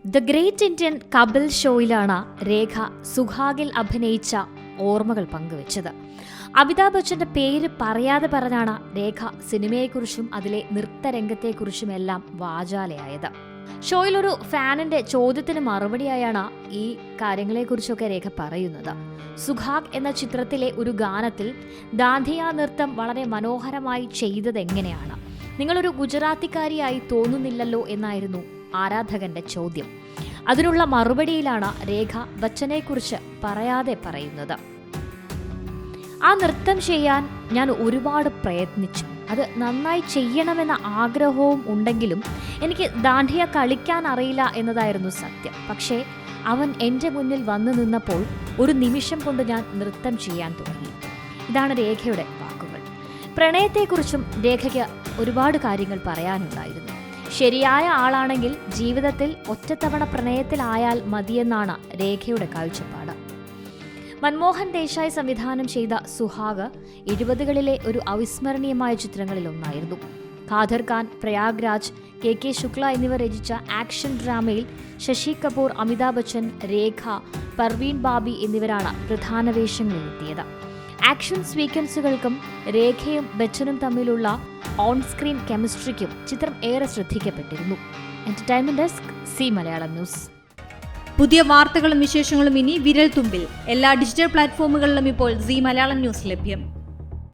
The great Indian Kapil ഷോയിലാണ് രേഖ സുഹാഗിൽ അഭിനയിച്ച ഓർമ്മകൾ പങ്കുവച്ചത്. അമിതാഭ് ബച്ചന്റെ പേര് പറയാതെ പറഞ്ഞാണ് രേഖ സിനിമയെക്കുറിച്ചും അതിലെ നൃത്തരംഗത്തെക്കുറിച്ചുമെല്ലാം വാചാലയായത്. ഷോയിൽ ഒരു ഫാനിന്റെ ചോദ്യത്തിന് മറുപടിയായാണ് ഈ കാര്യങ്ങളെക്കുറിച്ചൊക്കെ രേഖ പറയുന്നത്. സുഹാഗ് എന്ന ചിത്രത്തിലെ ഒരു ഗാനത്തിൽ ദാന്ധിയ നൃത്തം വളരെ മനോഹരമായി ചെയ്തതെങ്ങനെയാണ്? നിങ്ങളൊരു ഗുജറാത്തിക്കാരിയായി തോന്നുന്നില്ലല്ലോ എന്നായിരുന്നു ആരാധകന്റെ ചോദ്യം. അതിനുള്ള മറുപടിയിലാണ് രേഖ ബച്ചനെക്കുറിച്ച് പറയാതെ പറയുന്നത്. ആ നൃത്തം ചെയ്യാൻ ഞാൻ ഒരുപാട് പ്രയത്നിച്ചു. അത് നന്നായി ചെയ്യണമെന്ന ആഗ്രഹവും ഉണ്ടെങ്കിലും എനിക്ക് ദാണ്ഡിയ കളിക്കാൻ അറിയില്ല എന്നതായിരുന്നു സത്യം. പക്ഷേ അവൻ എൻ്റെ മുന്നിൽ വന്നു നിന്നപ്പോൾ ഒരു നിമിഷം കൊണ്ട് ഞാൻ നൃത്തം ചെയ്യാൻ തുടങ്ങി. ഇതാണ് രേഖയുടെ വാക്കുകൾ. പ്രണയത്തെക്കുറിച്ചും രേഖയ്ക്ക് ഒരുപാട് കാര്യങ്ങൾ പറയാനുണ്ടായിരുന്നു. ശരിയായ ആളാണെങ്കിൽ ജീവിതത്തിൽ ഒറ്റത്തവണ പ്രണയത്തിലായാൽ മതിയെന്നാണ് രേഖയുടെ കാഴ്ചപ്പാട്. മൻമോഹൻ ദേശായി സംവിധാനം ചെയ്ത സുഹാഗ് 70കളിലെ ഒരു അവിസ്മരണീയമായ ചിത്രങ്ങളിലൊന്നായിരുന്നു. ഖാദർ ഖാൻ, പ്രയാഗ് രാജ്, കെ ശുക്ല എന്നിവർ രചിച്ച ആക്ഷൻ ഡ്രാമയിൽ ശശി കപൂർ, അമിതാഭ് ബച്ചൻ, രേഖ, പർവീൺ ബാബി എന്നിവരാണ് പ്രധാന വേഷങ്ങളിലെത്തിയത്. ആക്ഷൻ സ്വീക്വൻസുകൾക്കും രേഖയും ബച്ചനും തമ്മിലുള്ള ഓൺ സ്ക്രീൻ കെമിസ്ട്രിക്കും ചിത്രം ഏറെ ശ്രദ്ധിക്കപ്പെട്ടിരുന്നു. Entertainment desk, Zee Malayalam news. പുതിയ വാർത്തകളും വിശേഷങ്ങളും ഇനി വിരൽ തുമ്പിൽ. എല്ലാ ഡിജിറ്റൽ പ്ലാറ്റ്ഫോമുകളിലും ഇപ്പോൾ സി മലയാളം ന്യൂസ് ലഭ്യം.